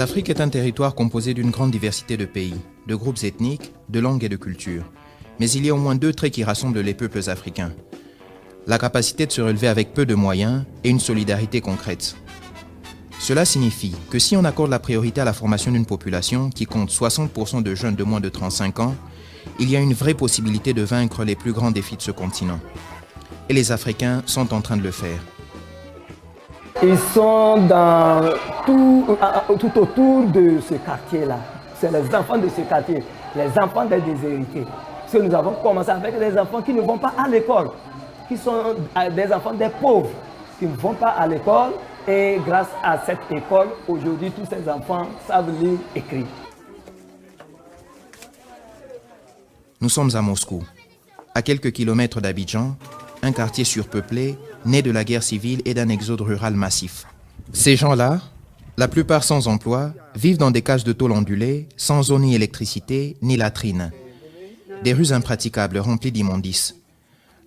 L'Afrique est un territoire composé d'une grande diversité de pays, de groupes ethniques, de langues et de cultures. Mais il y a au moins deux traits qui rassemblent les peuples africains. La capacité de se relever avec peu de moyens et une solidarité concrète. Cela signifie que si on accorde la priorité à la formation d'une population qui compte 60% de jeunes de moins de 35 ans, il y a une vraie possibilité de vaincre les plus grands défis de ce continent. Et les Africains sont en train de le faire. Ils sont tout autour de ce quartier-là. C'est les enfants de ce quartier, les enfants des déshérités. Parce que nous avons commencé avec des enfants qui ne vont pas à l'école, qui sont des enfants des pauvres, qui ne vont pas à l'école. Et grâce à cette école, aujourd'hui, tous ces enfants savent lire et écrire. Nous sommes à Moscou, à quelques kilomètres d'Abidjan, un quartier surpeuplé, né de la guerre civile et d'un exode rural massif. Ces gens-là, la plupart sans emploi, vivent dans des cages de tôle ondulées, sans eau ni électricité, ni latrines. Des rues impraticables remplies d'immondices.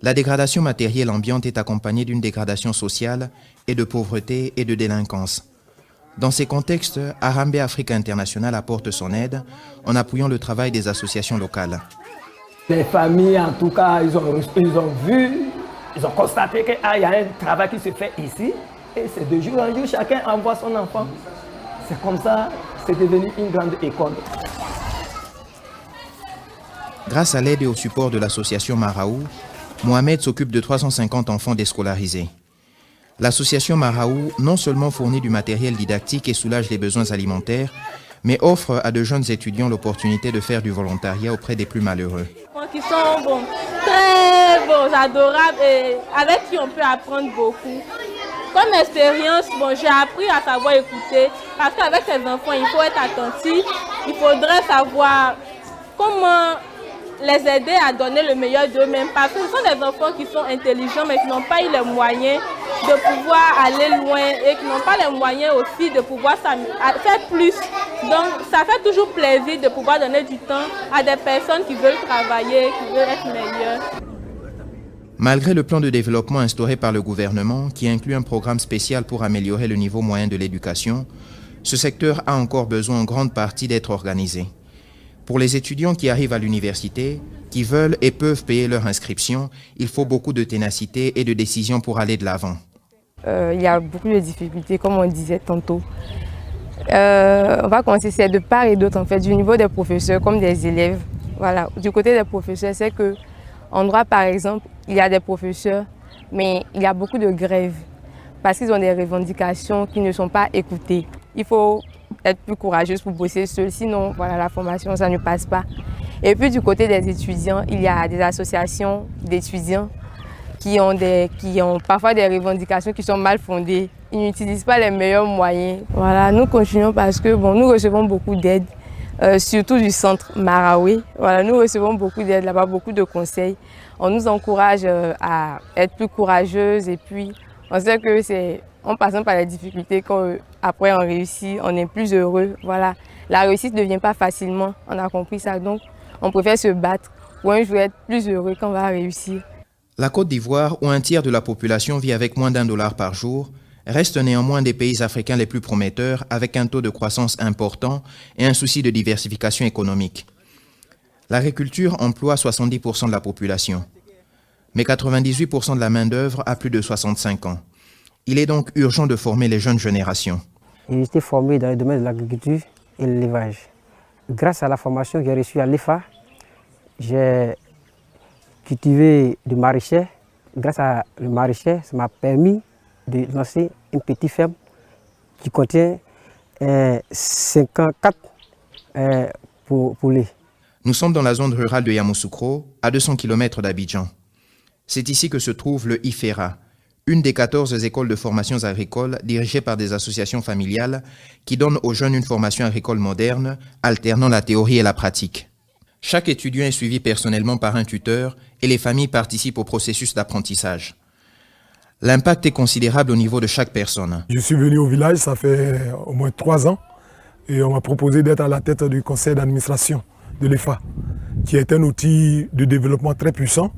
La dégradation matérielle ambiante est accompagnée d'une dégradation sociale et de pauvreté et de délinquance. Dans ces contextes, Harambee Africa International apporte son aide en appuyant le travail des associations locales. Les familles, en tout cas, ils ont constaté qu'il y a un travail qui se fait ici. Et c'est de jour en jour, chacun envoie son enfant. C'est comme ça, c'est devenu une grande école. Grâce à l'aide et au support de l'association Maraou, Mohamed s'occupe de 350 enfants déscolarisés. L'association Maraou non seulement fournit du matériel didactique et soulage les besoins alimentaires, mais offre à de jeunes étudiants l'opportunité de faire du volontariat auprès des plus malheureux. Qui sont très adorables et avec qui on peut apprendre beaucoup. Comme expérience, j'ai appris à savoir écouter parce qu'avec ces enfants, il faut être attentif, il faudrait savoir comment les aider à donner le meilleur d'eux-mêmes parce que ce sont des enfants qui sont intelligents mais qui n'ont pas eu les moyens de pouvoir aller loin et qui n'ont pas les moyens aussi de pouvoir faire plus. Donc ça fait toujours plaisir de pouvoir donner du temps à des personnes qui veulent travailler, qui veulent être meilleures. Malgré le plan de développement instauré par le gouvernement qui inclut un programme spécial pour améliorer le niveau moyen de l'éducation, ce secteur a encore besoin en grande partie d'être organisé. Pour les étudiants qui arrivent à l'université, qui veulent et peuvent payer leur inscription, il faut beaucoup de ténacité et de décision pour aller de l'avant. Il y a beaucoup de difficultés, comme on disait tantôt. On va commencer, c'est de part et d'autre, en fait, du niveau des professeurs comme des élèves. Voilà. Du côté des professeurs, c'est qu'en droit, par exemple, il y a des professeurs, mais il y a beaucoup de grèves parce qu'ils ont des revendications qui ne sont pas écoutées. Il faut être plus courageuse pour bosser seul, sinon voilà, la formation, ça ne passe pas. Et puis du côté des étudiants, il y a des associations d'étudiants qui ont parfois des revendications qui sont mal fondées. Ils n'utilisent pas les meilleurs moyens. Voilà, nous continuons parce que nous recevons beaucoup d'aide, surtout du centre Marawi. Voilà, nous recevons beaucoup d'aide là-bas, beaucoup de conseils. On nous encourage à être plus courageuses et puis on sait que en passant par les difficultés, après on réussit, on est plus heureux. Voilà. La réussite ne vient pas facilement, on a compris ça. Donc on préfère se battre pour un jour être plus heureux quand on va réussir. La Côte d'Ivoire, où un tiers de la population vit avec moins d'$1 par jour, reste néanmoins des pays africains les plus prometteurs avec un taux de croissance important et un souci de diversification économique. L'agriculture emploie 70% de la population, mais 98% de la main-d'œuvre a plus de 65 ans. Il est donc urgent de former les jeunes générations. J'ai été formé dans le domaine de l'agriculture et l'élevage. Grâce à la formation que j'ai reçue à l'EFA, j'ai cultivé du maraîcher. Grâce à le maraîcher, ça m'a permis de lancer une petite ferme qui contient 54 poulets. Nous sommes dans la zone rurale de Yamoussoukro, à 200 km d'Abidjan. C'est ici que se trouve le IFERA, une des 14 écoles de formations agricoles dirigées par des associations familiales qui donnent aux jeunes une formation agricole moderne, alternant la théorie et la pratique. Chaque étudiant est suivi personnellement par un tuteur et les familles participent au processus d'apprentissage. L'impact est considérable au niveau de chaque personne. Je suis venu au village, ça fait au moins 3 ans, et on m'a proposé d'être à la tête du conseil d'administration de l'EFA, qui est un outil de développement très puissant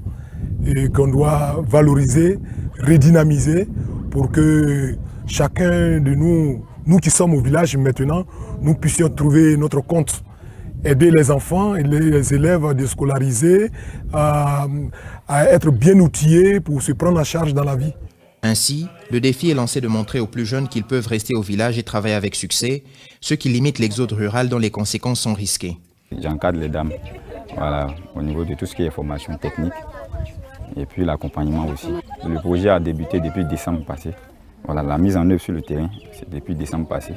et qu'on doit valoriser, redynamiser pour que chacun de nous nous qui sommes au village maintenant, nous puissions trouver notre compte. Aider les enfants et les élèves déscolarisés à être bien outillés pour se prendre en charge dans la vie. Ainsi, le défi est lancé de montrer aux plus jeunes qu'ils peuvent rester au village et travailler avec succès, ce qui limite l'exode rural dont les conséquences sont risquées. J'encadre les dames, voilà, au niveau de tout ce qui est formation technique et puis l'accompagnement aussi. Le projet a débuté depuis décembre passé. Voilà, la mise en œuvre sur le terrain, c'est depuis décembre passé.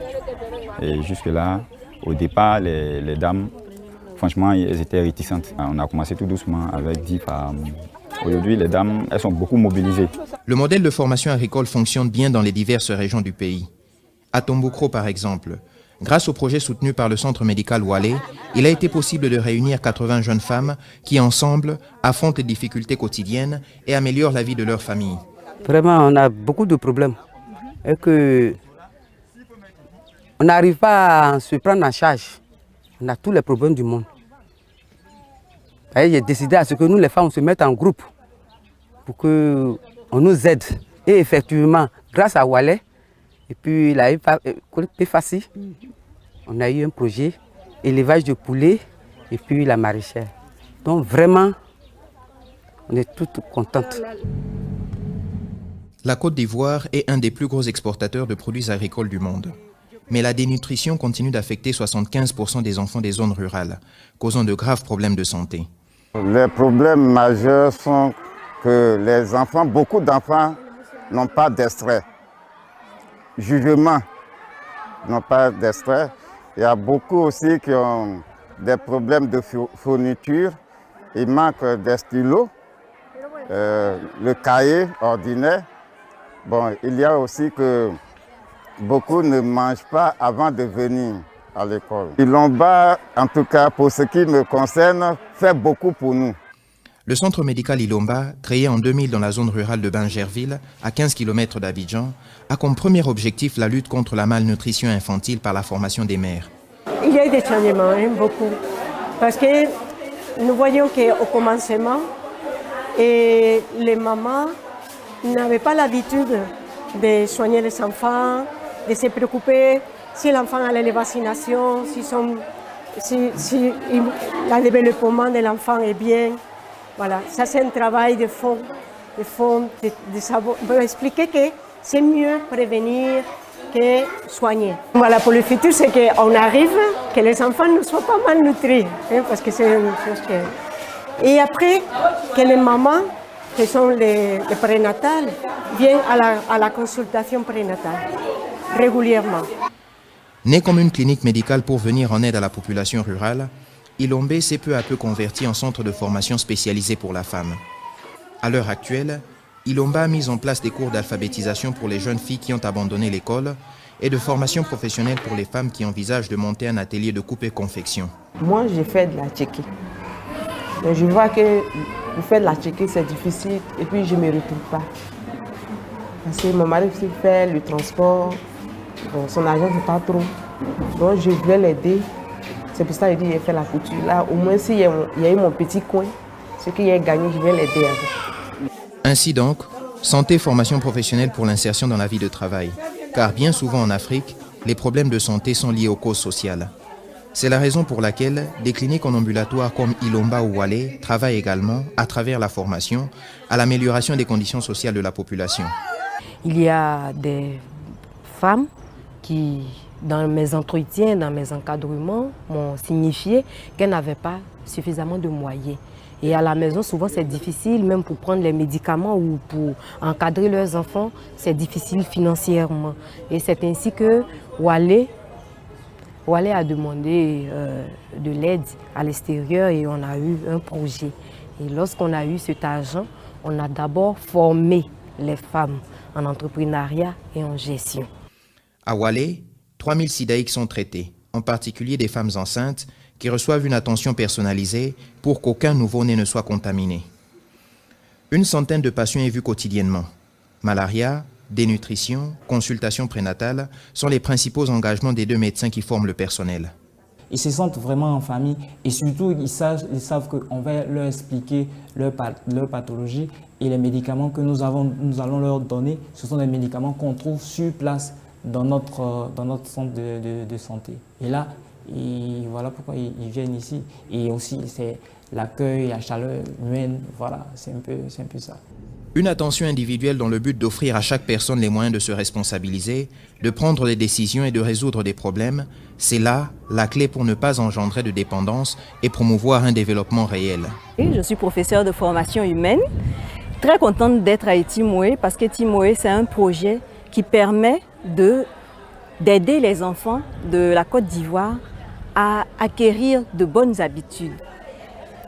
Et jusque-là, au départ, les dames, franchement, elles étaient réticentes. On a commencé tout doucement avec 10 femmes. Aujourd'hui, les dames, elles sont beaucoup mobilisées. Le modèle de formation agricole fonctionne bien dans les diverses régions du pays. À Tomboucro, par exemple, grâce au projet soutenu par le centre médical Walé, il a été possible de réunir 80 jeunes femmes qui, ensemble, affrontent les difficultés quotidiennes et améliorent la vie de leur famille. Vraiment, on a beaucoup de problèmes. Et que on n'arrive pas à se prendre en charge. On a tous les problèmes du monde. J'ai décidé à ce que nous, les femmes, on se mette en groupe pour qu'on nous aide. Et effectivement, grâce à Walé, et puis la PFACI, on a eu un projet, élevage de poulets et puis la maraîchère. Donc vraiment, on est toutes contentes. La Côte d'Ivoire est un des plus gros exportateurs de produits agricoles du monde. Mais la dénutrition continue d'affecter 75% des enfants des zones rurales, causant de graves problèmes de santé. Les problèmes majeurs sont que les enfants, beaucoup d'enfants n'ont pas d'extrait. Jugement n'ont pas d'extrait. Il y a beaucoup aussi qui ont des problèmes de fourniture. Il manque des stylos, le cahier ordinaire. Bon, il y a aussi que beaucoup ne mangent pas avant de venir à l'école. Ilomba, en tout cas pour ce qui me concerne, fait beaucoup pour nous. Le centre médical Ilomba, créé en 2000 dans la zone rurale de Bingerville, à 15 km d'Abidjan, a comme premier objectif la lutte contre la malnutrition infantile par la formation des mères. Il y a eu des changements, beaucoup. Parce que nous voyons qu'au commencement, les mamans n'avaient pas l'habitude de soigner les enfants, de se préoccuper si l'enfant a les vaccinations, si le développement de l'enfant est bien. Voilà, ça c'est un travail de fond, de savoir, de expliquer que c'est mieux prévenir que soigner. Voilà, pour le futur, c'est qu'on arrive, que les enfants ne soient pas malnutris, hein, parce que c'est une chose que... Et après, que les mamans, qui sont les prénatales, viennent à la consultation prénatale, régulièrement. Né comme une clinique médicale pour venir en aide à la population rurale, Ilombe s'est peu à peu converti en centre de formation spécialisé pour la femme. À l'heure actuelle, Ilomba a mis en place des cours d'alphabétisation pour les jeunes filles qui ont abandonné l'école et de formation professionnelle pour les femmes qui envisagent de monter un atelier de coupe et confection. Moi, j'ai fait de la tchéquie. Je vois que faire de la tchéquie, c'est difficile et puis je ne me retrouve pas. Parce que mon mari aussi fait le transport, bon, son argent c'est pas trop. Donc je voulais l'aider. C'est pour ça que j'ai fait la couture. Là, au moins s'il y a eu mon petit coin, ce qu'il a gagné, je vais l'aider avec. Ainsi donc, santé, formation professionnelle pour l'insertion dans la vie de travail. Car bien souvent en Afrique, les problèmes de santé sont liés aux causes sociales. C'est la raison pour laquelle des cliniques en ambulatoire comme Ilomba ou Walé travaillent également, à travers la formation, à l'amélioration des conditions sociales de la population. Il y a des femmes qui, dans mes entretiens, dans mes encadrements, m'ont signifié qu'elles n'avaient pas suffisamment de moyens. Et à la maison, souvent, c'est difficile, même pour prendre les médicaments ou pour encadrer leurs enfants, c'est difficile financièrement. Et c'est ainsi que Walé a demandé de l'aide à l'extérieur et on a eu un projet. Et lorsqu'on a eu cet argent, on a d'abord formé les femmes en entrepreneuriat et en gestion. À Walé, 3000 sidaïques sont traités, en particulier des femmes enceintes qui reçoivent une attention personnalisée pour qu'aucun nouveau-né ne soit contaminé. Une centaine de patients est vue quotidiennement. Malaria, dénutrition, consultation prénatale sont les principaux engagements des 2 médecins qui forment le personnel. Ils se sentent vraiment en famille et surtout ils savent qu'on va leur expliquer leur pathologie et les médicaments que nous allons leur donner, ce sont des médicaments qu'on trouve sur place dans notre centre de santé. Et là, voilà pourquoi ils viennent ici. Et aussi, c'est l'accueil, la chaleur humaine, voilà, c'est un peu ça. Une attention individuelle dans le but d'offrir à chaque personne les moyens de se responsabiliser, de prendre des décisions et de résoudre des problèmes, c'est là la clé pour ne pas engendrer de dépendance et promouvoir un développement réel. Je suis professeure de formation humaine, très contente d'être à Etimoé parce qu'Etimoé, c'est un projet qui permet d'aider les enfants de la Côte d'Ivoire à acquérir de bonnes habitudes,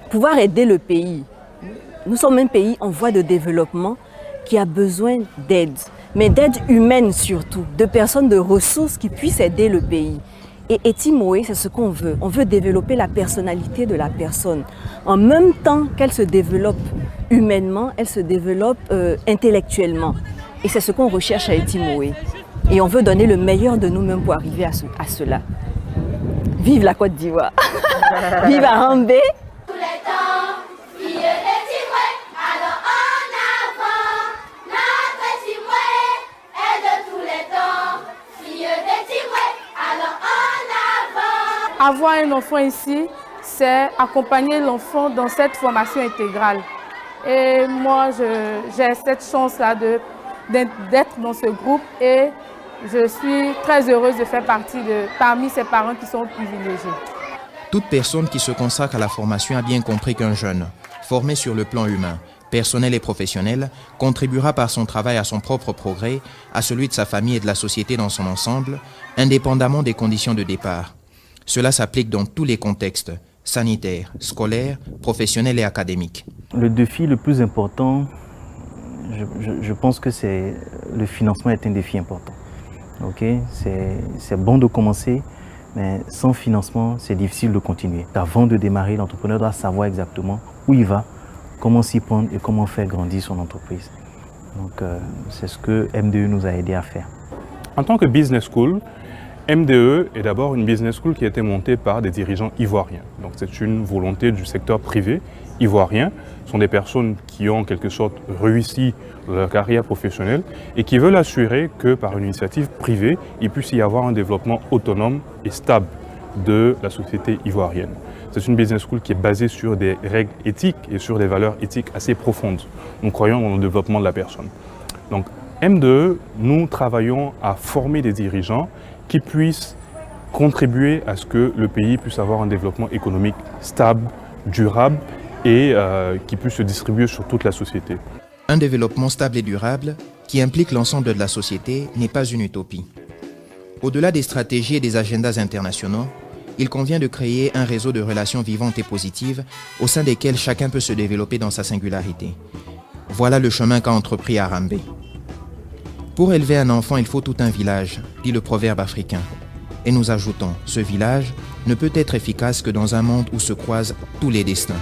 pouvoir aider le pays. Nous sommes un pays en voie de développement qui a besoin d'aide, mais d'aide humaine surtout, de personnes de ressources qui puissent aider le pays. Et Etimoé, c'est ce qu'on veut. On veut développer la personnalité de la personne. En même temps qu'elle se développe humainement, elle se développe intellectuellement. Et c'est ce qu'on recherche à Etimoé. Et on veut donner le meilleur de nous-mêmes pour arriver à cela. Vive la Côte d'Ivoire. Vive Harambé. Avoir un enfant ici, c'est accompagner l'enfant dans cette formation intégrale. Et moi, j'ai cette chance-là d'être dans ce groupe et je suis très heureuse de faire parmi ces parents qui sont privilégiés. Toute personne qui se consacre à la formation a bien compris qu'un jeune, formé sur le plan humain, personnel et professionnel, contribuera par son travail à son propre progrès, à celui de sa famille et de la société dans son ensemble, indépendamment des conditions de départ. Cela s'applique dans tous les contextes, sanitaires, scolaires, professionnels et académiques. Le défi le plus important, je pense que le financement est un défi important. Okay? C'est bon de commencer, mais sans financement, c'est difficile de continuer. Avant de démarrer, l'entrepreneur doit savoir exactement où il va, comment s'y prendre et comment faire grandir son entreprise. Donc, c'est ce que MDE nous a aidé à faire. En tant que business school, MDE est d'abord une business school qui a été montée par des dirigeants ivoiriens. Donc c'est une volonté du secteur privé ivoirien. Ce sont des personnes qui ont en quelque sorte réussi leur carrière professionnelle et qui veulent assurer que par une initiative privée, il puisse y avoir un développement autonome et stable de la société ivoirienne. C'est une business school qui est basée sur des règles éthiques et sur des valeurs éthiques assez profondes. Nous croyons dans le développement de la personne. Donc MDE, nous travaillons à former des dirigeants qui puissent contribuer à ce que le pays puisse avoir un développement économique stable, durable et qui puisse se distribuer sur toute la société. Un développement stable et durable qui implique l'ensemble de la société n'est pas une utopie. Au-delà des stratégies et des agendas internationaux, il convient de créer un réseau de relations vivantes et positives au sein desquelles chacun peut se développer dans sa singularité. Voilà le chemin qu'a entrepris Harambé. Pour élever un enfant, il faut tout un village, dit le proverbe africain. Et nous ajoutons, ce village ne peut être efficace que dans un monde où se croisent tous les destins.